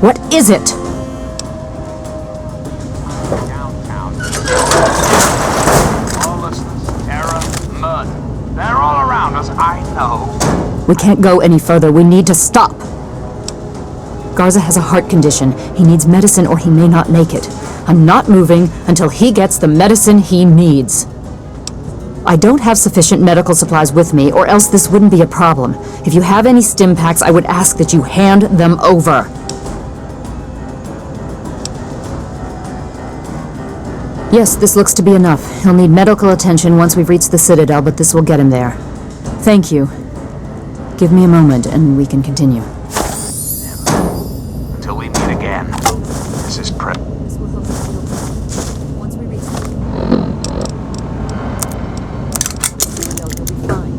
What is it? Downtown. Lawlessness, terror, murder. They're all around us, I know. We can't go any further. We need to stop. Garza has a heart condition. He needs medicine or he may not make it. I'm not moving until he gets the medicine he needs. I don't have sufficient medical supplies with me, or else this wouldn't be a problem. If you have any stim packs, I would ask that you hand them over. Yes, this looks to be enough. He'll need medical attention once we've reached the Citadel, but this will get him there. Thank you. Give me a moment, and we can continue. Until we meet again. This is This will help us heal. Once we reach the Citadel, you'll be fine.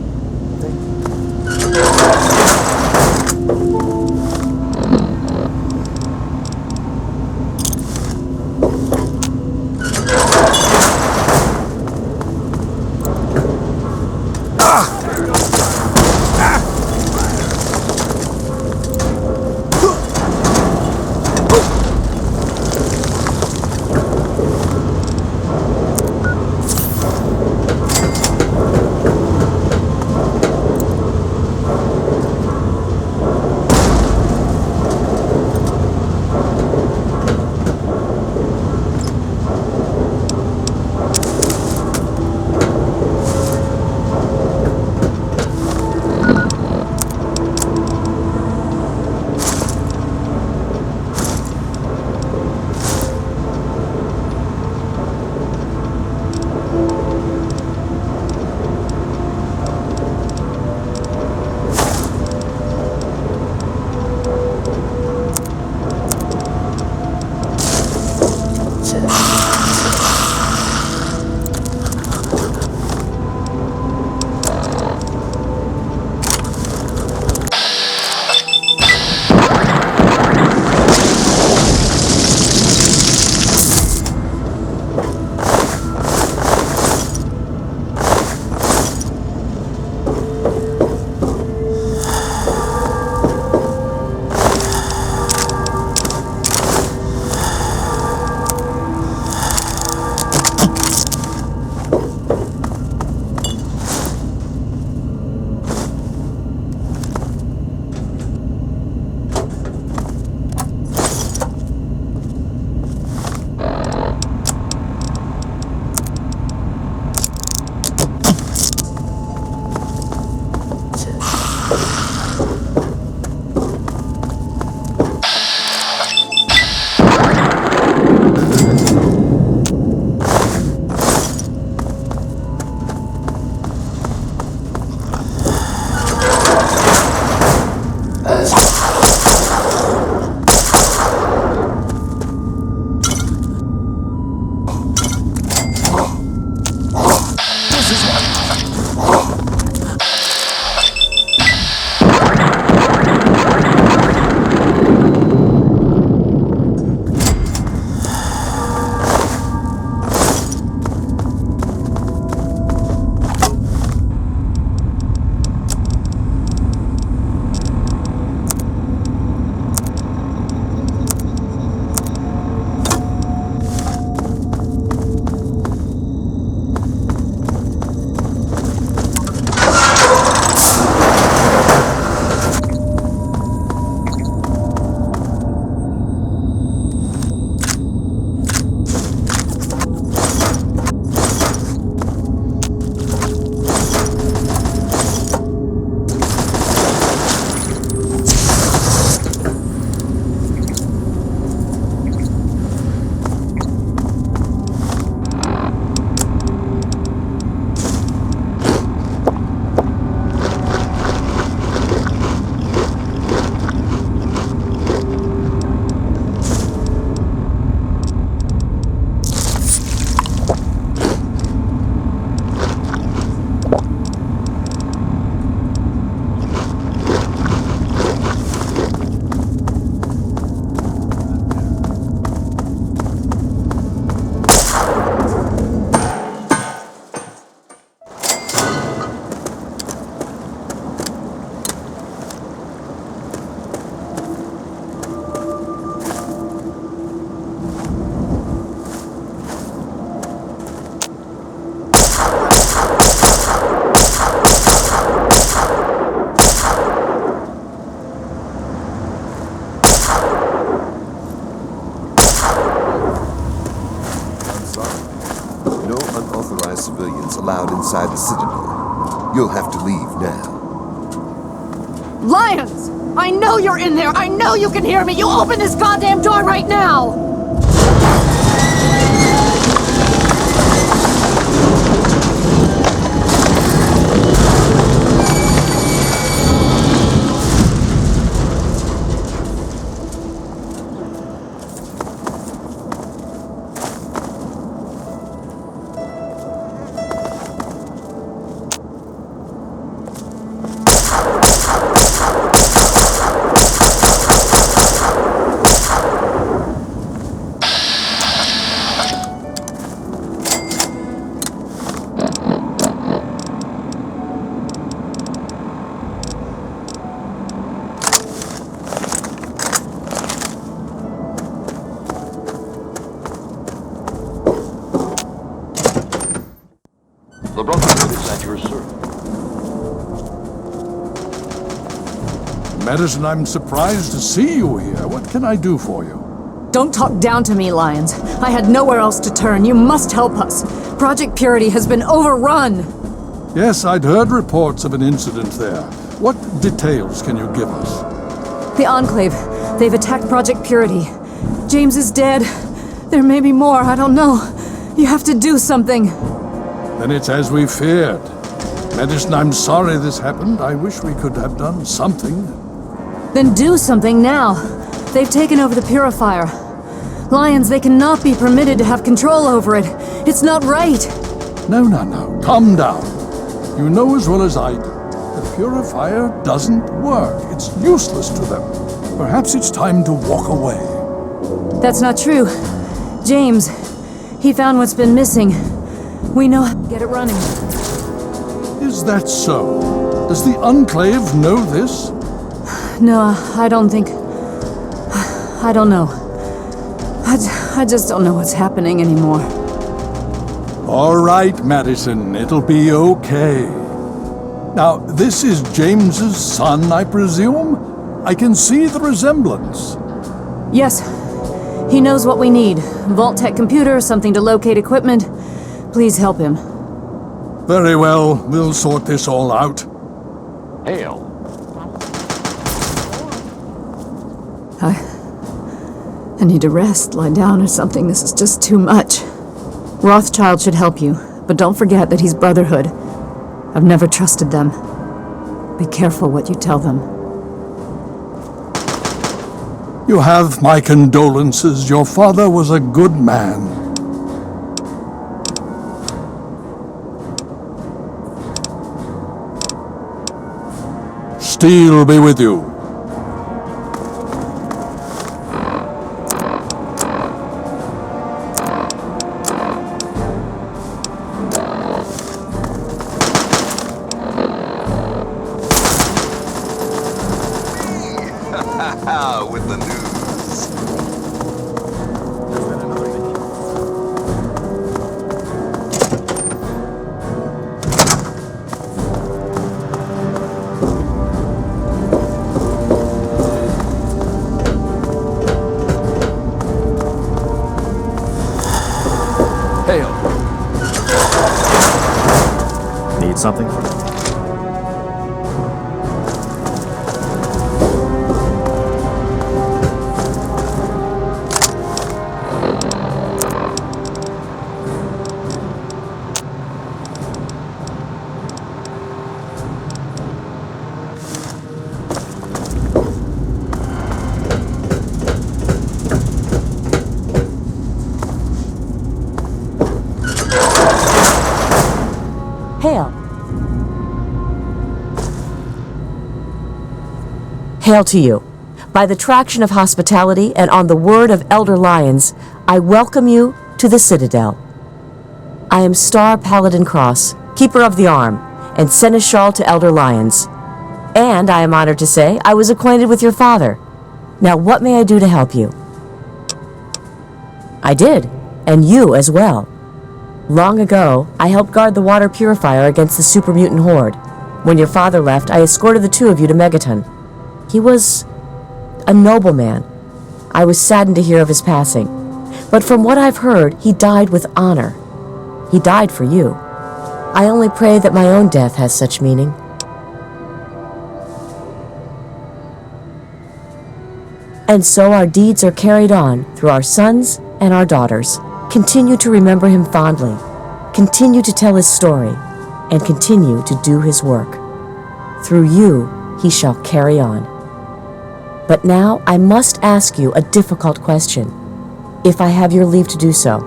allowed inside the Citadel. You'll have to leave now. Lions! I know you're in there! I know you can hear me! You open this goddamn door right now! The Brotherhood is at your service. Madison, I'm surprised to see you here. What can I do for you? Don't talk down to me, Lions. I had nowhere else to turn. You must help us. Project Purity has been overrun. Yes, I'd heard reports of an incident there. What details can you give us? The Enclave. They've attacked Project Purity. James is dead. There may be more, I don't know. You have to do something. Then it's as we feared. Madison, I'm sorry this happened. I wish we could have done something. Then do something now. They've taken over the Purifier. Lions, they cannot be permitted to have control over it. It's not right. No. Calm down. You know as well as I do. The Purifier doesn't work. It's useless to them. Perhaps it's time to walk away. That's not true. James, he found what's been missing. We know how to get it running. Is that so? Does the Enclave know this? No, I don't think... I don't know. I just don't know what's happening anymore. All right, Madison, it'll be okay. Now, this is James's son, I presume? I can see the resemblance. Yes. He knows what we need. Vault-Tec computer, something to locate equipment. Please help him. Very well, we'll sort this all out. Hail. I need to rest, lie down or something. This is just too much. Rothschild should help you, but don't forget that he's Brotherhood. I've never trusted them. Be careful what you tell them. You have my condolences. Your father was a good man. Steel be with you. With the news. Hail. Need something? Hail to you. By the traction of hospitality and on the word of Elder Lyons, I welcome you to the Citadel. I am Star Paladin Cross, Keeper of the Arm, and Seneschal to Elder Lyons. And I am honored to say I was acquainted with your father. Now what may I do to help you? I did, and you as well. Long ago, I helped guard the water purifier against the super mutant horde. When your father left, I escorted the two of you to Megaton. He was a noble man. I was saddened to hear of his passing. But from what I've heard, he died with honor. He died for you. I only pray that my own death has such meaning. And so our deeds are carried on through our sons and our daughters. Continue to remember him fondly, continue to tell his story, and continue to do his work. Through you, he shall carry on. But now I must ask you a difficult question, if I have your leave to do so.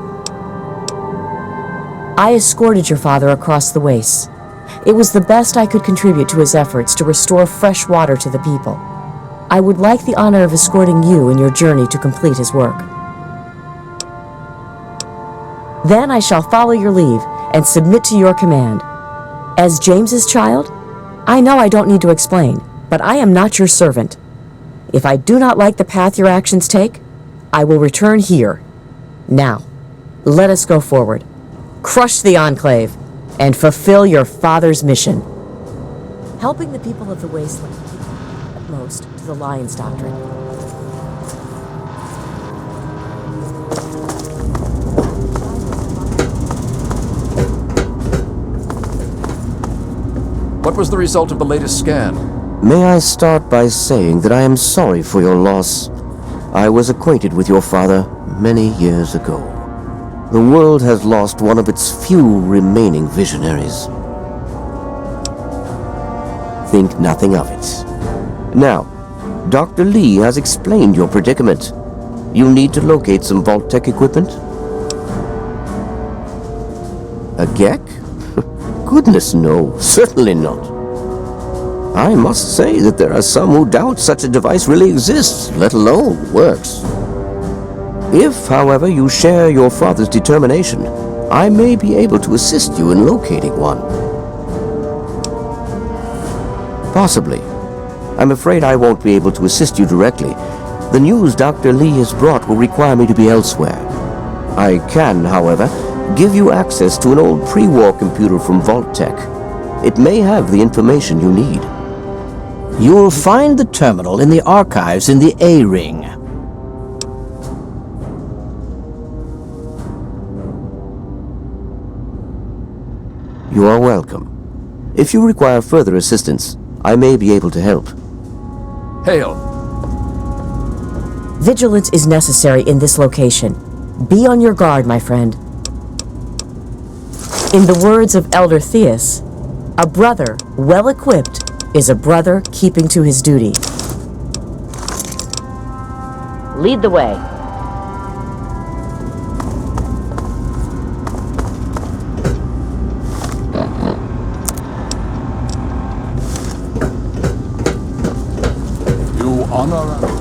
I escorted your father across the wastes. It was the best I could contribute to his efforts to restore fresh water to the people. I would like the honor of escorting you in your journey to complete his work. Then I shall follow your leave and submit to your command. As James's child, I know I don't need to explain, but I am not your servant. If I do not like the path your actions take, I will return here. Now, let us go forward. Crush the Enclave and fulfill your father's mission. Helping the people of the wasteland at most to the Lion's Doctrine. What was the result of the latest scan? May I start by saying that I am sorry for your loss. I was acquainted with your father many years ago. The world has lost one of its few remaining visionaries. Think nothing of it. Now, Dr. Lee has explained your predicament. You need to locate some Vault-Tec equipment? A Gek? Goodness no, certainly not. I must say that there are some who doubt such a device really exists, let alone works. If, however, you share your father's determination, I may be able to assist you in locating one. Possibly. I'm afraid I won't be able to assist you directly. The news Dr. Lee has brought will require me to be elsewhere. I can, however, give you access to an old pre-war computer from Vault-Tec. It may have the information you need. You'll find the terminal in the archives in the A-Ring. You are welcome. If you require further assistance, I may be able to help. Hail! Vigilance is necessary in this location. Be on your guard, my friend. In the words of Elder Theus, a brother well-equipped is a brother keeping to his duty. Lead the way. You honor us.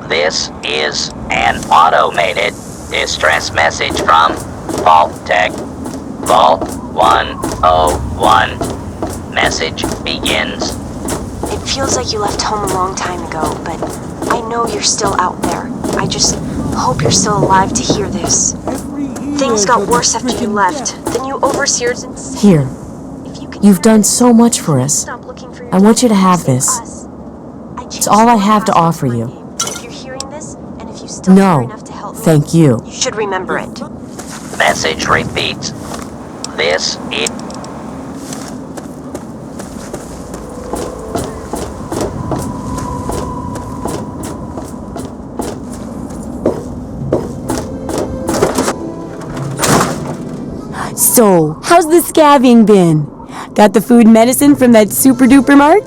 This is an automated distress message from Vault-Tec. Vault 101. Message begins. It feels like you left home a long time ago, but I know you're still out there. I just hope you're still alive to hear this. Things got worse after you left. The new overseers insisted. Here, If you could you've hear done this, so much for us. stop looking for your I want you to dad have and save this. us. I It's all I changed have to my offer password you. name. If you're hearing this, and if you still care No, enough to help me, thank you. you should remember it. Message repeats. This is... So, how's the scabbing been? Got the food and medicine from that super duper mart?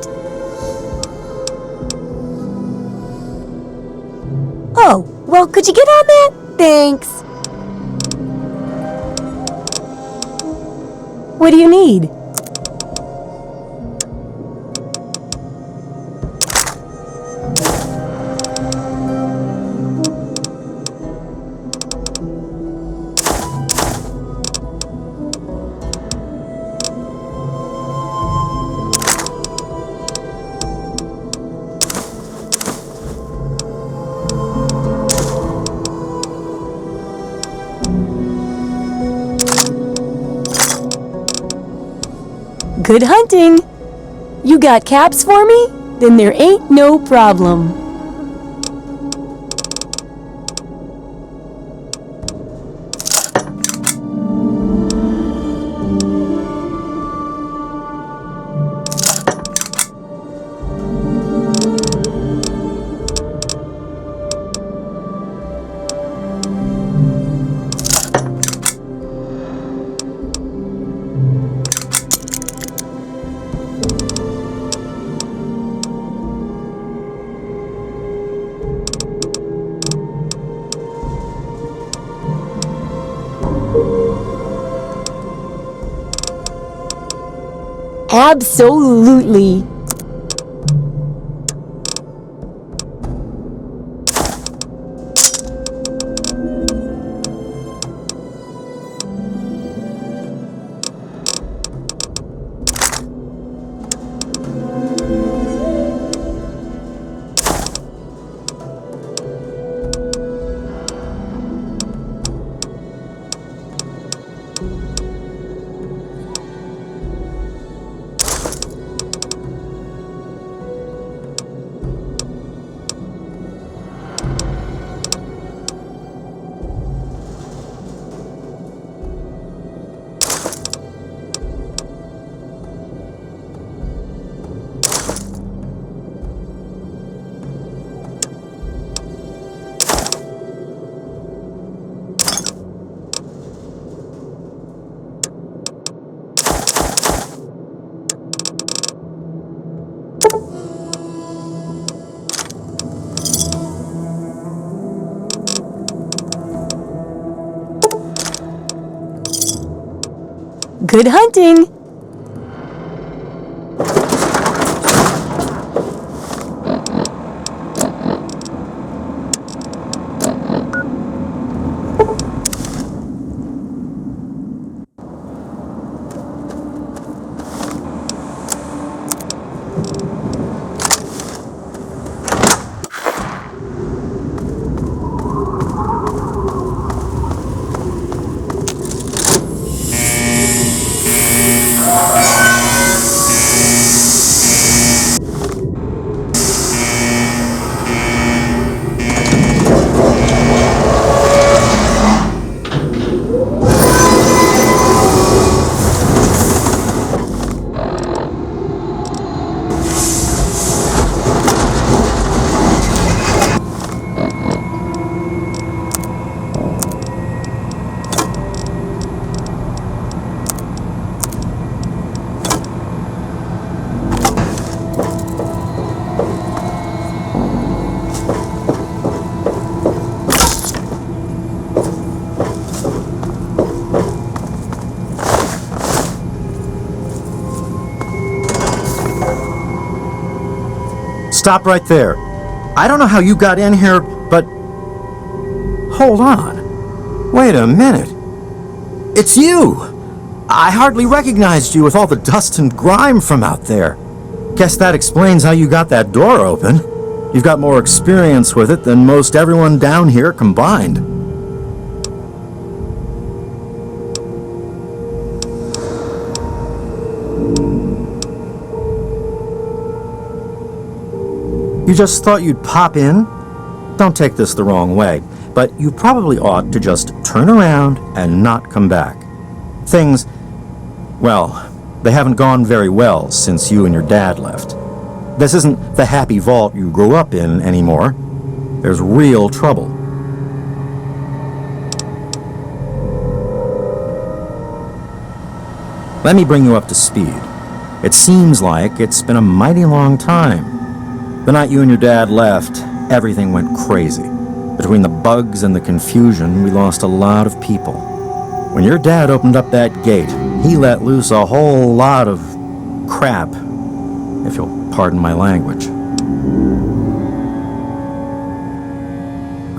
Oh, well, could you get on that? Thanks. What do you need? Good hunting! You got caps for me? Then there ain't no problem. Absolutely. Good hunting! Stop right there. I don't know how you got in here, but... Hold on. Wait a minute. It's you! I hardly recognized you with all the dust and grime from out there. Guess that explains how you got that door open. You've got more experience with it than most everyone down here combined. You just thought you'd pop in? Don't take this the wrong way, but you probably ought to just turn around and not come back. Things, well, they haven't gone very well since you and your dad left. This isn't the happy vault you grew up in anymore. There's real trouble. Let me bring you up to speed. It seems like it's been a mighty long time. The night you and your dad left, everything went crazy. Between the bugs and the confusion, we lost a lot of people. When your dad opened up that gate, he let loose a whole lot of crap, if you'll pardon my language.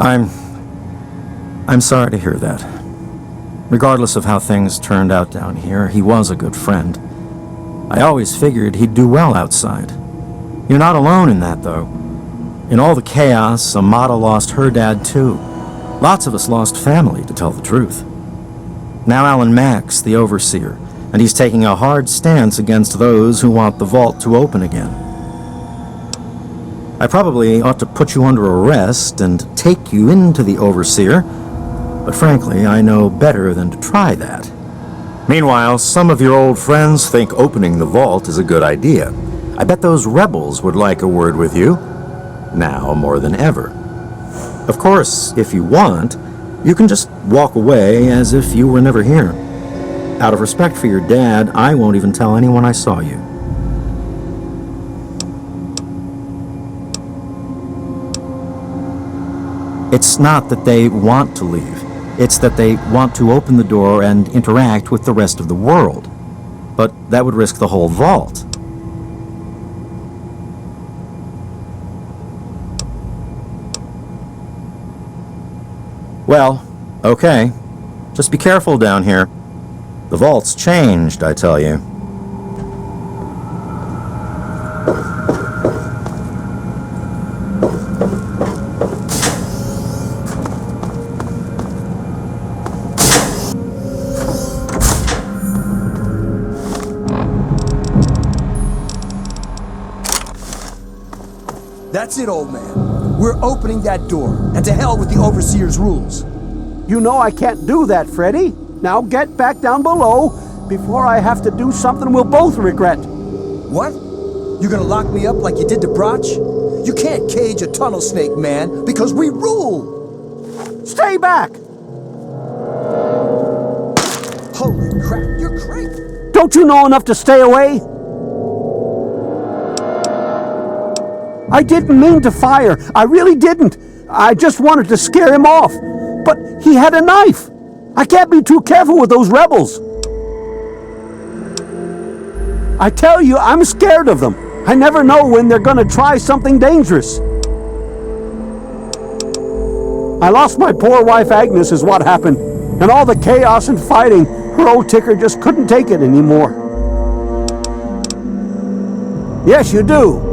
I'm sorry to hear that. Regardless of how things turned out down here, he was a good friend. I always figured he'd do well outside. You're not alone in that, though. In all the chaos, Amata lost her dad, too. Lots of us lost family, to tell the truth. Now Alan Max, the overseer, and he's taking a hard stance against those who want the vault to open again. I probably ought to put you under arrest and take you into the Overseer, but frankly, I know better than to try that. Meanwhile, some of your old friends think opening the vault is a good idea. I bet those rebels would like a word with you, now more than ever. Of course, if you want, you can just walk away as if you were never here. Out of respect for your dad, I won't even tell anyone I saw you. It's not that they want to leave. It's that they want to open the door and interact with the rest of the world. But that would risk the whole vault. Well, okay. Just be careful down here. The vault's changed, I tell you. That's it, old man. We're opening that door, and to hell with the Overseer's rules. You know I can't do that, Freddy. Now get back down below before I have to do something we'll both regret. What? You're gonna lock me up like you did to Broch? You can't cage a tunnel snake, man, because we rule! Stay back! Holy crap, you're crazy! Don't you know enough to stay away? I didn't mean to fire. I really didn't. I just wanted to scare him off. But he had a knife. I can't be too careful with those rebels. I tell you, I'm scared of them. I never know when they're gonna try something dangerous. I lost my poor wife Agnes is what happened. And all the chaos and fighting, her old ticker just couldn't take it anymore. Yes, you do.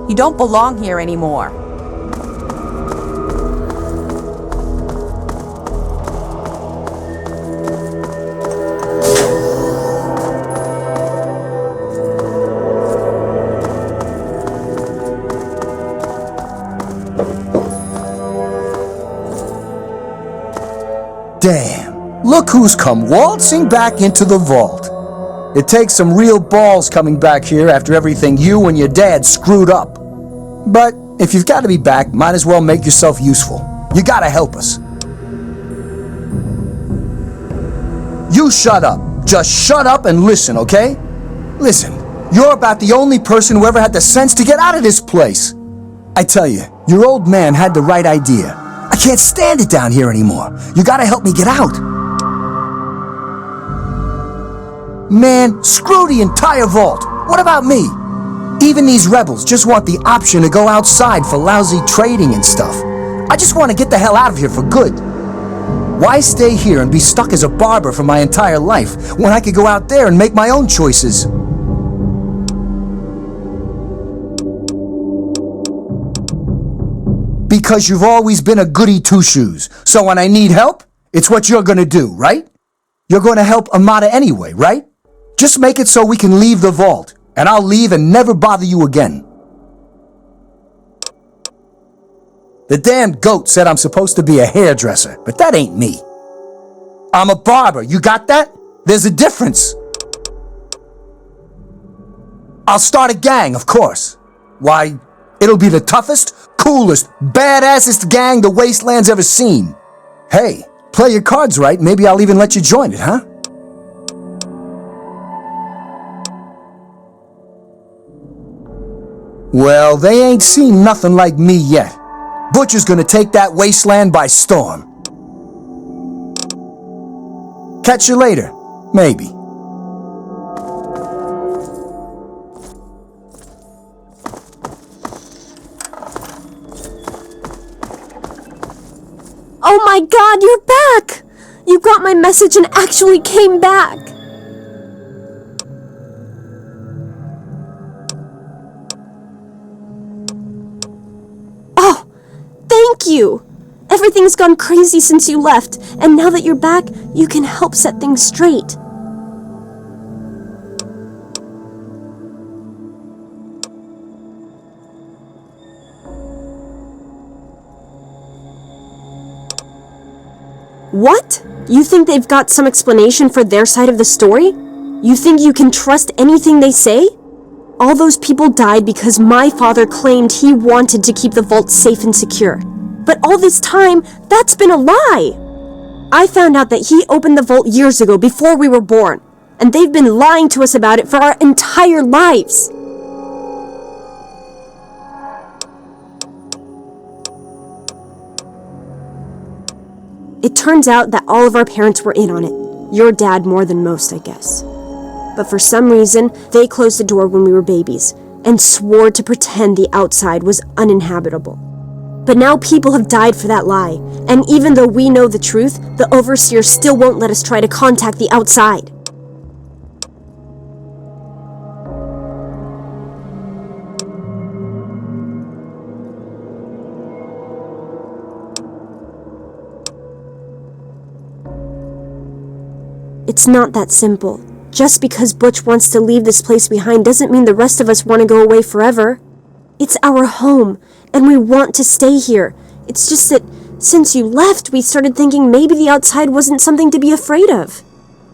You don't belong here anymore. Damn, look who's come waltzing back into the vault. It takes some real balls coming back here after everything you and your dad screwed up. But if you've got to be back, might as well make yourself useful. You gotta help us. You shut up. Just shut up and listen, okay? Listen, you're about the only person who ever had the sense to get out of this place. I tell you, your old man had the right idea. I can't stand it down here anymore. You gotta help me get out. Man, screw the entire vault. What about me? Even these rebels just want the option to go outside for lousy trading and stuff. I just want to get the hell out of here for good. Why stay here and be stuck as a barber for my entire life when I could go out there and make my own choices? Because you've always been a goody two-shoes. So when I need help, it's what you're gonna do, right? You're gonna help Amata anyway, right? Just make it so we can leave the vault, and I'll leave and never bother you again. The damned goat said I'm supposed to be a hairdresser, but that ain't me. I'm a barber, you got that? There's a difference. I'll start a gang, of course. Why, it'll be the toughest, coolest, badassest gang the Wasteland's ever seen. Hey, play your cards right, maybe I'll even let you join it, huh? Well, they ain't seen nothing like me yet. Butcher's gonna take that Wasteland by storm. Catch you later. Maybe. Oh my god, you're back! You got my message and actually came back! Oh, thank you! Everything's gone crazy since you left, and now that you're back, you can help set things straight. What? You think they've got some explanation for their side of the story? You think you can trust anything they say? All those people died because my father claimed he wanted to keep the vault safe and secure. But all this time, that's been a lie! I found out that he opened the vault years ago before we were born, and they've been lying to us about it for our entire lives. It turns out that all of our parents were in on it. Your dad more than most, I guess. But for some reason, they closed the door when we were babies, and swore to pretend the outside was uninhabitable. But now people have died for that lie, and even though we know the truth, the Overseer still won't let us try to contact the outside. It's not that simple. Just because Butch wants to leave this place behind doesn't mean the rest of us want to go away forever. It's our home, and we want to stay here. It's just that since you left, we started thinking maybe the outside wasn't something to be afraid of.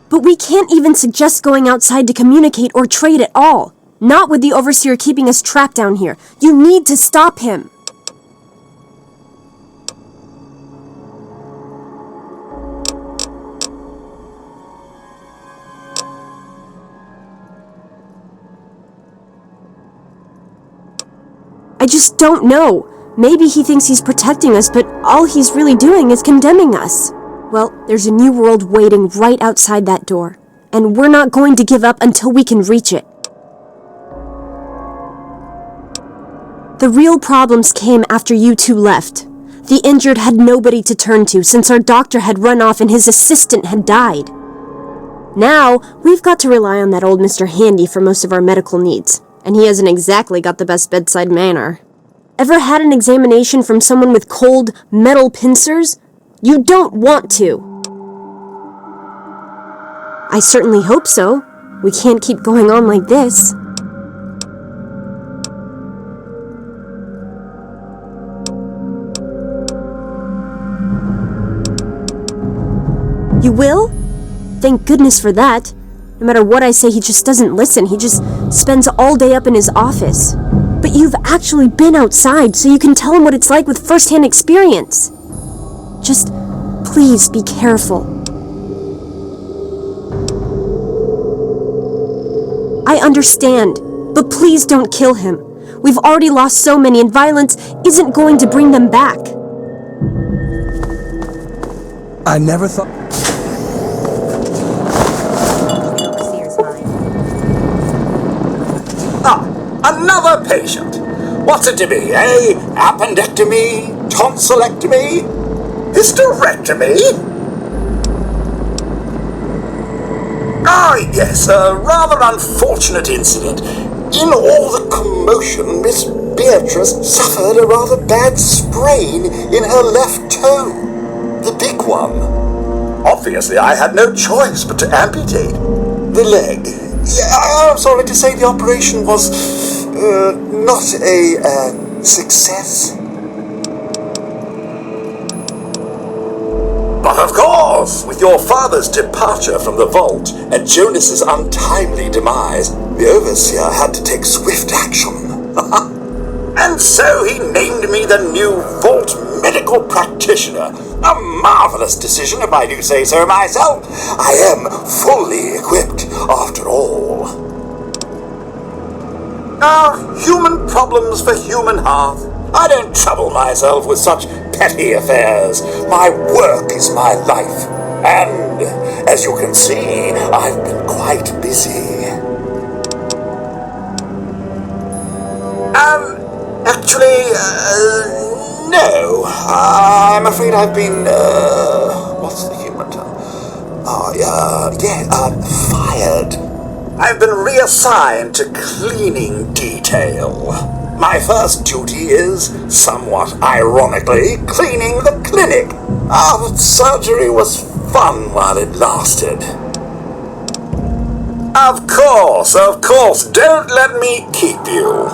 But we can't even suggest going outside to communicate or trade at all. Not with the Overseer keeping us trapped down here. You need to stop him. I just don't know. Maybe he thinks he's protecting us, but all he's really doing is condemning us. Well, there's a new world waiting right outside that door, and we're not going to give up until we can reach it. The real problems came after you two left. The injured had nobody to turn to since our doctor had run off and his assistant had died. Now, we've got to rely on that old Mr. Handy for most of our medical needs. And he hasn't exactly got the best bedside manner. Ever had an examination from someone with cold, metal pincers? You don't want to. I certainly hope so. We can't keep going on like this. You will? Thank goodness for that. No matter what I say, he just doesn't listen. He just spends all day up in his office. But you've actually been outside, so you can tell him what it's like with first-hand experience. Just, please be careful. I understand, but please don't kill him. We've already lost so many, and violence isn't going to bring them back. I never thought... Another patient. What's it to be, eh? Appendectomy? Tonsillectomy? Hysterectomy? Ah, yes, a rather unfortunate incident. In all the commotion, Miss Beatrice suffered a rather bad sprain in her left toe. The big one. Obviously, I had no choice but to amputate the leg. Yeah, I'm sorry to say the operation was not a success. But of course, with your father's departure from the vault and Jonas's untimely demise, the Overseer had to take swift action. And so he named me the new Vault Medical Practitioner. A marvelous decision, if I do say so myself. I am fully equipped, after all. Now, human problems for human hearth. I don't trouble myself with such petty affairs. My work is my life. And As you can see, I've been quite busy. No. I'm afraid I've been, what's the human term? Fired. I've been reassigned to cleaning detail. My first duty is, somewhat ironically, cleaning the clinic. But surgery was fun while it lasted. Of course, don't let me keep you.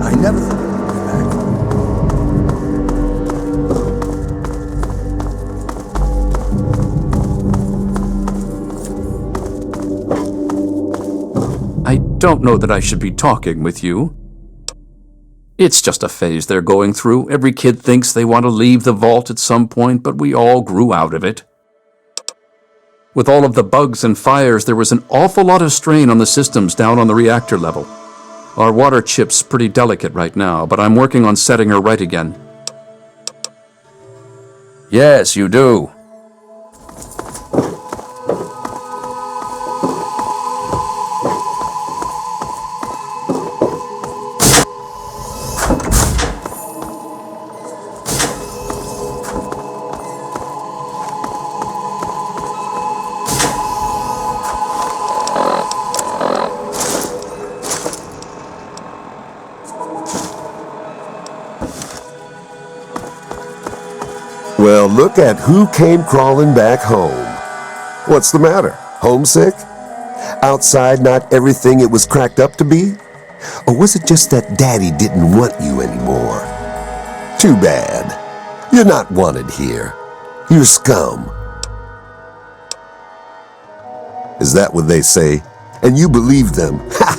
I never thought I'd be back. I don't know that I should be talking with you. It's just a phase they're going through. Every kid thinks they want to leave the vault at some point, but we all grew out of it. With all of the bugs and fires, there was an awful lot of strain on the systems down on the reactor level. Our water chip's pretty delicate right now, but I'm working on setting her right again. Yes, you do. Well, look at who came crawling back home. What's the matter? Homesick? Outside not everything it was cracked up to be? Or was it just that Daddy didn't want you anymore? Too bad. You're not wanted here. You're scum. Is that what they say? And you believe them? Ha!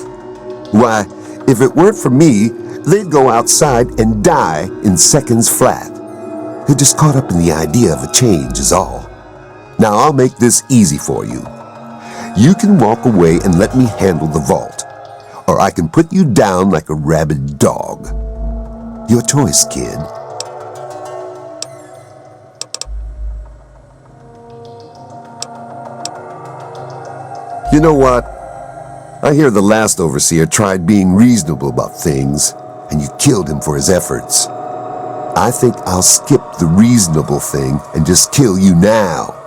Why, if it weren't for me, they'd go outside and die in seconds flat. They're just caught up in the idea of a change is all. Now I'll make this easy for you. You can walk away and let me handle the vault, or I can put you down like a rabid dog. Your choice, kid. You know what? I hear the last overseer tried being reasonable about things, and you killed him for his efforts. I think I'll skip the reasonable thing and just kill you now.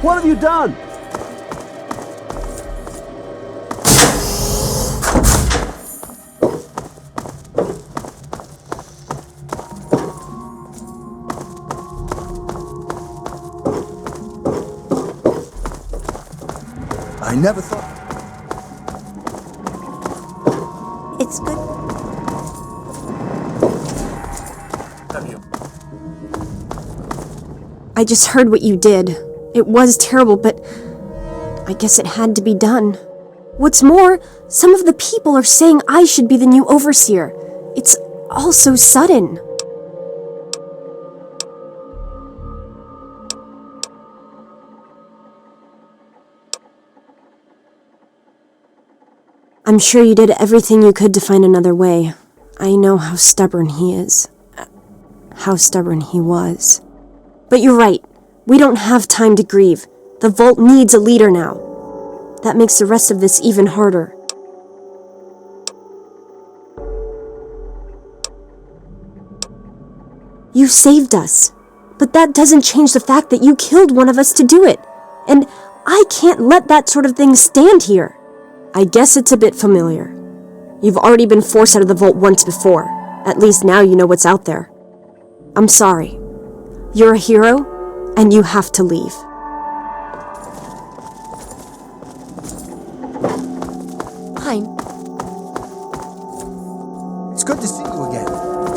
What have you done? I never thought... It's good. I just heard what you did. It was terrible, but I guess it had to be done. What's more, some of the people are saying I should be the new overseer. It's all so sudden. I'm sure you did everything you could to find another way. I know how stubborn he is. How stubborn he was. But you're right. We don't have time to grieve. The Vault needs a leader now. That makes the rest of this even harder. You saved us. But that doesn't change the fact that you killed one of us to do it. And I can't let that sort of thing stand here. I guess it's a bit familiar. You've already been forced out of the vault once before. At least now you know what's out there. I'm sorry. You're a hero, and you have to leave. Fine. It's good to see you again.